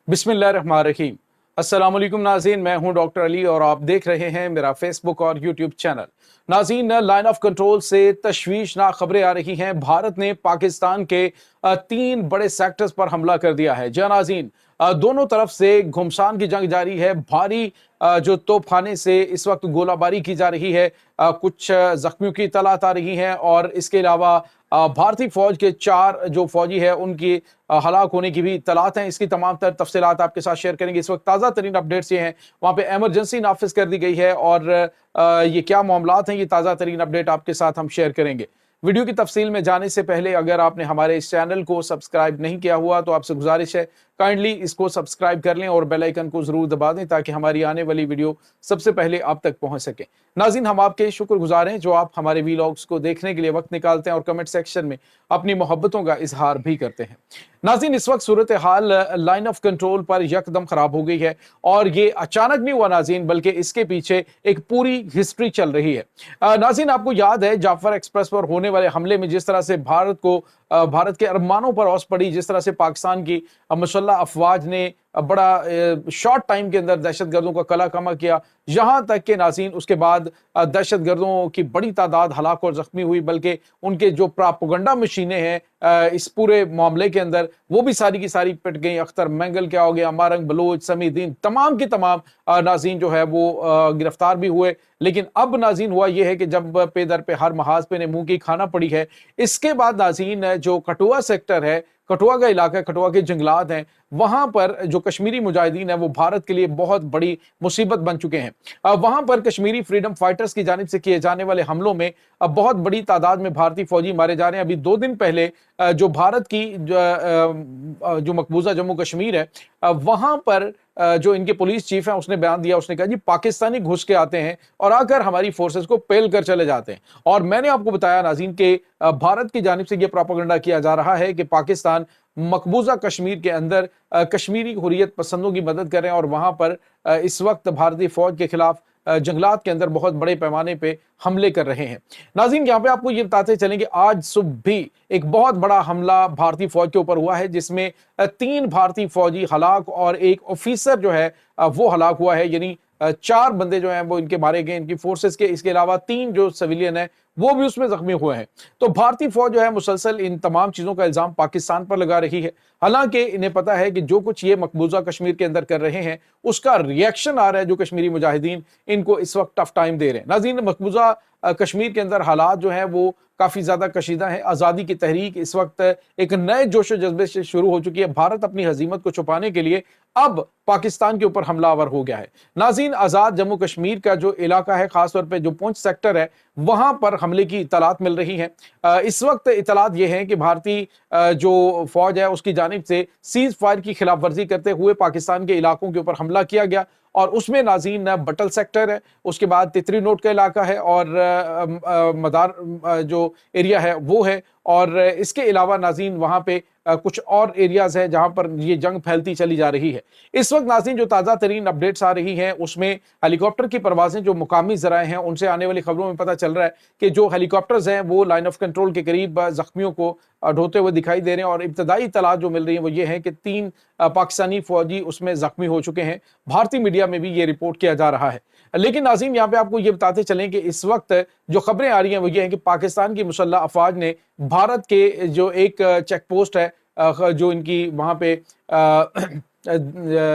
बिस्मिल्लाहिर्रहमानिर्रहीम। अस्सलाम वालेकुम नाज़रीन, मैं हूं डॉक्टर अली और आप देख रहे हैं मेरा फेसबुक और यूट्यूब चैनल। नाज़रीन, लाइन ऑफ कंट्रोल से तशवीशनाक खबरें आ रही हैं। भारत ने पाकिस्तान के 3 बड़े सेक्टर्स पर हमला कर दिया है। जी नाज़रीन, दोनों तरफ से घुमसान की जंग जारी है। भारी जो तोपखाने से इस वक्त गोलाबारी की जा रही है। कुछ जख्मियों की इत्तलात आ रही हैं और इसके अलावा भारतीय फौज के 4 जो फौजी है उनकी हलाक होने की भी इत्तलात हैं। इसकी तमाम तर तफसीलात आपके साथ शेयर करेंगे। इस वक्त ताज़ा तरीन अपडेट्स ये हैं, वहाँ पे एमरजेंसी नाफिज कर दी गई है और ये क्या मामलात हैं, ये ताज़ा तरीन अपडेट आपके साथ हम शेयर करेंगे। वीडियो की तफसील में जाने से पहले अगर आपने हमारे इस चैनल को सब्सक्राइब नहीं किया हुआ तो आपसे गुजारिश है, काइंडली इसको सब्सक्राइब कर लें और बेल आइकन को जरूर दबा दें ताकि हमारी आने वाली वीडियो सबसे पहले आप तक पहुंच सके। नाज़रीन, हम आपके शुक्रगुजार हैं जो आप हमारे वीलॉग्स को देखने के लिए वक्त निकालते हैं और कमेंट सेक्शन में अपनी मोहब्बतों का इजहार भी करते हैं। नाज़रीन, इस वक्त सूरत हाल लाइन ऑफ कंट्रोल पर यकदम खराब हो गई है और ये अचानक नहीं हुआ नाज़रीन, बल्कि इसके पीछे एक पूरी हिस्ट्री चल रही है। नाज़रीन, आपको याद है जाफर एक्सप्रेस पर होने वाले हमले में जिस तरह से भारत के अरमानों पर औस पड़ी, जिस तरह से पाकिस्तान की मुसल्लह अफवाज ने बड़ा शॉर्ट टाइम के अंदर दहशतगर्दों का कला कमा किया, यहां तक के नाज़रीन उसके बाद दहशतगर्दों की बड़ी तादाद हलाक और जख्मी हुई, बल्कि उनके जो प्रोपेगेंडा मशीनें हैं इस पूरे मामले के अंदर वो भी सारी की सारी पिट गई। अख्तर मैंगल क्या हो गया, मारंग बलोच, समीदीन, तमाम की तमाम नाज़रीन जो है वो गिरफ्तार भी हुए। लेकिन अब नाज़रीन हुआ यह है कि जब पे दर पे हर महाज पे ने मुंह की खाना पड़ी है, इसके बाद नाज़रीन जो कठुआ सेक्टर है, कठुआ का इलाका, कठुआ के जंगलात हैं, वहां पर जो कश्मीरी मुजाहिदीन है वो भारत के लिए बहुत बड़ी मुसीबत बन चुके हैं। वहां पर कश्मीरी फ्रीडम फाइटर्स की जानिब से किए जाने वाले हमलों में बहुत बड़ी तादाद में भारतीय फौजी मारे जा रहे हैं। अभी 2 दिन पहले जो भारत की जो मकबूजा जम्मू कश्मीर है, वहां पर जो इनके पुलिस चीफ है उसने बयान दिया, उसने कहा जी पाकिस्तानी घुस के आते हैं और आकर हमारी फोर्सेस को पेल कर चले जाते हैं। और मैंने आपको बताया नाज़रीन के भारत की जानिब से यह प्रोपेगेंडा किया जा रहा है कि पाकिस्तान मकबूजा कश्मीर के अंदर कश्मीरी हुर्रियत पसंदों की मदद कर रहे हैं और वहां पर इस वक्त भारतीय फौज के खिलाफ जंगलात के अंदर बहुत बड़े पैमाने पे हमले कर रहे हैं। नाज़रीन, यहाँ पे आपको ये बताते चलेंगे आज सुबह भी एक बहुत बड़ा हमला भारतीय फौज के ऊपर हुआ है, जिसमें 3 भारतीय फौजी हलाक और एक ऑफिसर जो है वो हलाक हुआ है। यानी 4 बंदे जो हैं वो इनके मारे गए, इनकी फोर्सेस के। इसके अलावा 3 जो सिविलियन है वो भी उसमें जख्मी हुए हैं। तो भारतीय फौज जो है मुसलसल इन तमाम चीजों का इल्जाम पाकिस्तान पर लगा रही है। हालांकि इन्हें पता है कि जो कुछ ये मकबूजा कश्मीर के अंदर कर रहे हैं उसका रिएक्शन आ रहा है। जो कश्मीरी मुजाहिदीन इनको इस वक्त टफ टाइम दे रहे हैं। नाज़रीन, मकबूजा कश्मीर के अंदर हालात जो हैं वो काफी ज्यादा कशीदा है। आजादी की तहरीक इस वक्त एक नए जोश जज्बे से शुरू हो चुकी है। भारत अपनी हजीमत को छुपाने के लिए अब पाकिस्तान के ऊपर हमलावर हो गया है। नाज़रीन, आजाद जम्मू कश्मीर का जो इलाका है, खासतौर पे जो पुंछ सेक्टर है, वहां पर हमले की इतलात मिल रही है। इस वक्त इतलात ये है कि भारतीय जो फौज है उसकी जानिब से सीज फायर की खिलाफ वर्जी करते हुए पाकिस्तान के इलाकों के ऊपर हमला किया गया और उसमें नाज़रीन बटल सेक्टर है, उसके बाद तितरी नोट का इलाका है और मदार जो एरिया है वो है। और इसके अलावा नाज़रीन वहां पे कुछ और एरियाज है जहां पर ये जंग फैलती चली जा रही है। इस वक्त नाज़रीन जो ताज़ा तरीन अपडेट्स आ रही हैं उसमें हेलीकॉप्टर की परवाजें, जो मुकामी ज़राए हैं उनसे आने वाली खबरों में पता चल रहा है कि जो हेलीकॉप्टर्स हैं वो लाइन ऑफ कंट्रोल के करीब जख्मियों को ढोते हुए दिखाई दे रहे हैं। और इब्तदाई इत्तलात जो मिल रही है वो ये है कि 3 पाकिस्तानी फौजी उसमें जख्मी हो चुके हैं। भारतीय मीडिया में भी ये रिपोर्ट किया जा रहा है। लेकिन नाज़रीन, यहाँ पे आपको ये बताते चलें कि इस वक्त जो खबरें आ रही हैं वो ये है कि पाकिस्तान की मुसल्लह अफवाज ने भारत के जो एक चेक पोस्ट है, जो इनकी वहां पे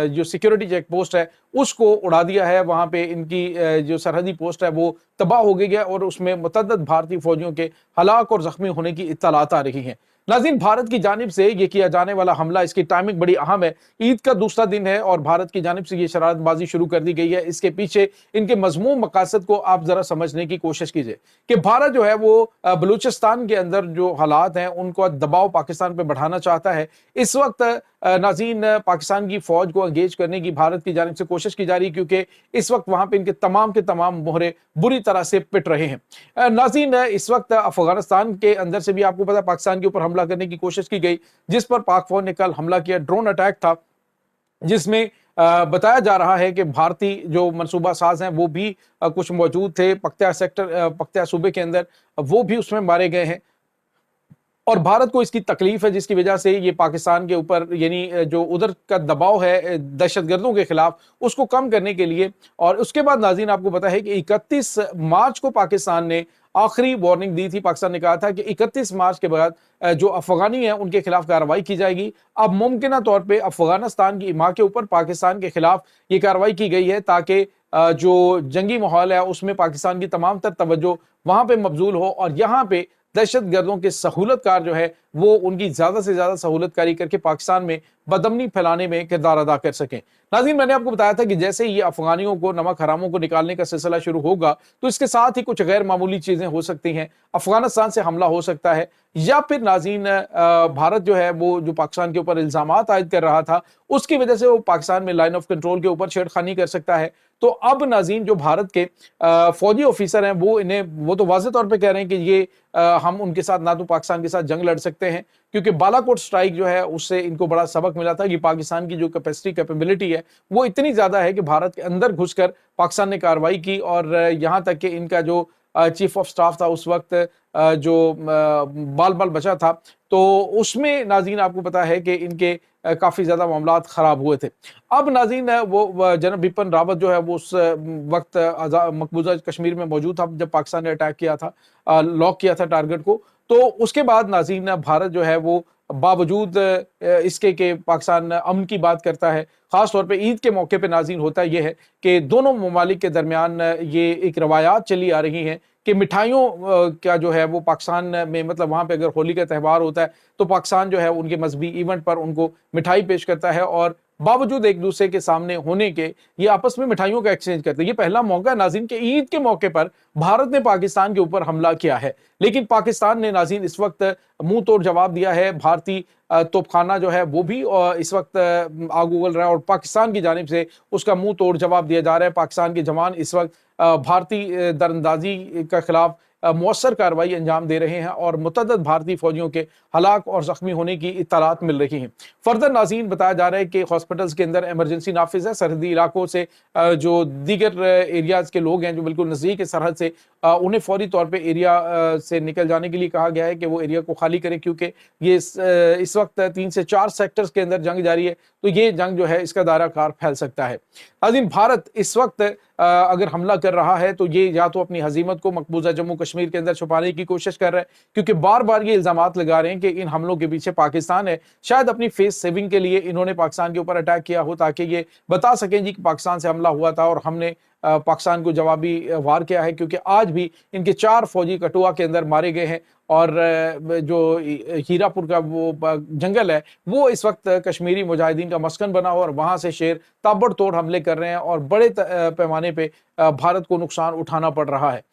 जो सिक्योरिटी चेक पोस्ट है उसको उड़ा दिया है। वहां पे इनकी जो सरहदी पोस्ट है वो तबाह हो गई है और उसमें मुतअद्दिद भारतीय फौजियों के हलाक और जख्मी होने की इत्तलात आ रही हैं। नाज़रीन, भारत की जानिब से ये किया जाने वाला हमला, इसकी टाइमिंग बड़ी अहम है। ईद का दूसरा दिन है और भारत की जानिब से ये शरारतबाजी शुरू कर दी गई है। इसके पीछे इनके मजमूम मकासद को आप जरा समझने की कोशिश कीजिए कि भारत जो है वो बलूचिस्तान के अंदर जो हालात हैं उनको दबाव पाकिस्तान पर बढ़ाना चाहता है। इस वक्त नाज़रीन पाकिस्तान की फौज को एंगेज करने की भारत की जानिब से कोशिश की जा रही है, क्योंकि इस वक्त वहां पे इनके तमाम के तमाम मोहरे बुरी तरह से पिट रहे हैं। नाज़रीन, इस वक्त अफगानिस्तान के अंदर से भी आपको पता पाकिस्तान के ऊपर हमला करने की कोशिश की गई, जिस पर पाक फौज ने कल हमला किया। ड्रोन अटैक था जिसमें बताया जा रहा है कि भारतीय जो मनसूबा साज हैं वो भी कुछ मौजूद थे। पख्तिया सेक्टर, पख्तिया सूबे के अंदर वो भी उसमें मारे गए हैं। और भारत को इसकी तकलीफ है, जिसकी वजह से ये पाकिस्तान के ऊपर यानी जो उधर का दबाव है दहशतगर्दों के खिलाफ, उसको कम करने के लिए। और उसके बाद नाज़रीन आपको पता है कि 31 मार्च को पाकिस्तान ने आखिरी वार्निंग दी थी। पाकिस्तान ने कहा था कि 31 मार्च के बाद जो अफगानी हैं उनके खिलाफ कार्रवाई की जाएगी। अब मुमकिन तौर पे अफगानिस्तान की हिमा के ऊपर पाकिस्तान के खिलाफ ये कार्रवाई की गई है, ताकि जो जंगी माहौल है उसमें पाकिस्तान की तमाम तर तवज्जो वहां पे मबजूल हो और यहाँ पे दहशत गर्दों के सहूलतकार जो है वो उनकी ज्यादा से ज्यादा सहूलतकारी करके पाकिस्तान में बदमनी फैलाने में किरदार अदा कर सकें। नाज़रीन, मैंने आपको बताया था कि जैसे ये अफगानियों को, नमक हरामों को निकालने का सिलसिला शुरू होगा तो इसके साथ ही कुछ गैर मामूली चीजें हो सकती हैं। अफगानिस्तान से हमला हो सकता है, या फिर नाज़रीन भारत जो है वो जो पाकिस्तान के ऊपर इल्जामात आयद कर रहा था उसकी वजह से वो पाकिस्तान में लाइन ऑफ कंट्रोल के ऊपर छेड़खानी कर सकता है। तो अब नाज़रीन जो भारत के फौजी ऑफिसर हैं वो तो वाज़ेह तौर पे कह रहे हैं कि ये हम उनके साथ ना तो पाकिस्तान के साथ जंग लड़ सकते हैं, क्योंकि बालाकोट स्ट्राइक जो है उससे इनको बड़ा सबक मिला था कि पाकिस्तान की जो कैपेबिलिटी है वो इतनी ज्यादा है कि भारत के अंदर घुसकर पाकिस्तान ने कार्रवाई की। और यहां तक कि इनका जो चीफ ऑफ स्टाफ था उस वक्त जो बाल बाल बचा था, तो उसमें नाज़रीन आपको पता है कि इनके काफी ज्यादा मामलात खराब हुए थे। अब नाज़रीन वो जनरल बिपिन रावत जो है वो उस वक्त मकबूजा कश्मीर में मौजूद था जब पाकिस्तान ने अटैक किया था, लॉक किया था टारगेट को। तो उसके बाद नाज़रीन भारत जो है वो बावजूद इसके कि पाकिस्तान अमन की बात करता है, खास तौर पे ईद के मौके पे नाज़रीन होता यह है कि दोनों ममालिक के दरमियान ये एक रवायात चली आ रही हैं कि मिठाइयों का जो है वो पाकिस्तान में, मतलब वहाँ पे अगर होली का त्यौहार होता है तो पाकिस्तान जो है उनके मजहबी इवेंट पर उनको मिठाई पेश करता है और बावजूद एक दूसरे के सामने होने के ये आपस में मिठाइयों का एक्सचेंज करते हैं। ये पहला मौका है नाज़रीन के ईद के मौके पर भारत ने पाकिस्तान के ऊपर हमला किया है, लेकिन पाकिस्तान ने नाज़रीन इस वक्त मुंह तोड़ जवाब दिया है। भारतीय तोपखाना जो है वो भी इस वक्त आग उगल रहा है और पाकिस्तान की जानिब से उसका मुंह तोड़ जवाब दिया जा रहा है। पाकिस्तान के जवान इस वक्त भारतीय दरअंदाजी के खिलाफ मौसर कार्रवाई अंजाम दे रहे हैं और मुतअद्दिद भारतीय फौजियों के हलाक और जख्मी होने की इत्तलात मिल रही हैं। फर्दर नाज़रीन बताया जा रहा है कि हॉस्पिटल्स के अंदर इमरजेंसी नाफिज है। सरहदी इलाकों से जो दीगर एरियाज के लोग हैं जो बिल्कुल नज़दीक है सरहद से, उन्हें फौरी तौर पे एरिया से निकल जाने के लिए कहा गया है कि वो एरिया को खाली करें, क्योंकि ये इस वक्त 3 से 4 सेक्टर्स के अंदर जंग जारी है, तो ये जंग जो है इसका दायरा कार फैल सकता है। नाज़रीन, भारत इस वक्त अगर हमला कर रहा है तो ये या तो अपनी हजीमत को मकबूजा जम्मू कश्मीर के अंदर छुपाने की कोशिश कर रहा है, क्योंकि बार बार ये इल्जामात लगा रहे हैं कि इन हमलों के पीछे पाकिस्तान है। शायद अपनी फेस सेविंग के लिए इन्होंने पाकिस्तान के ऊपर अटैक किया हो ताकि ये बता सकें जी कि पाकिस्तान से हमला हुआ था और हमने पाकिस्तान को जवाबी वार किया है, क्योंकि आज भी इनके 4 फौजी कठुआ के अंदर मारे गए हैं और जो हीरापुर का वो जंगल है वो इस वक्त कश्मीरी मुजाहिदीन का मस्कन बना हुआ और वहां से शेर ताबड़तोड़ हमले कर रहे हैं और बड़े पैमाने पे भारत को नुकसान उठाना पड़ रहा है।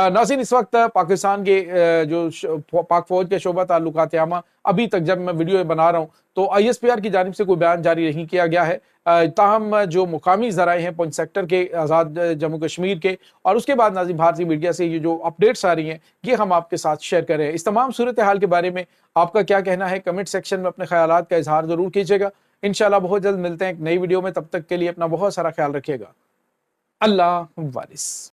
नाज़रीन, इस वक्त पाकिस्तान के जो पाक फौज के शोबा ताल्लुकात आमा, अभी तक जब मैं वीडियो बना रहा हूँ तो ISPR की जानिब से कोई बयान जारी नहीं किया गया है। ताहम जो मुकामी ज़राए हैं पुंछ सेक्टर के, आज़ाद जम्मू कश्मीर के, और उसके बाद नाज़रीन भारतीय मीडिया से ये जो अपडेट्स आ रही हैं ये हम आपके साथ शेयर कर रहे हैं। इस तमाम सूरत हाल के बारे में आपका क्या कहना है, कमेंट सेक्शन में अपने ख्यालात का इजहार ज़रूर कीजिएगा। इंशाल्लाह बहुत जल्द मिलते हैं एक नई वीडियो में, तब तक के लिए अपना बहुत सारा ख्याल रखिएगा। अल्लाह वारिस।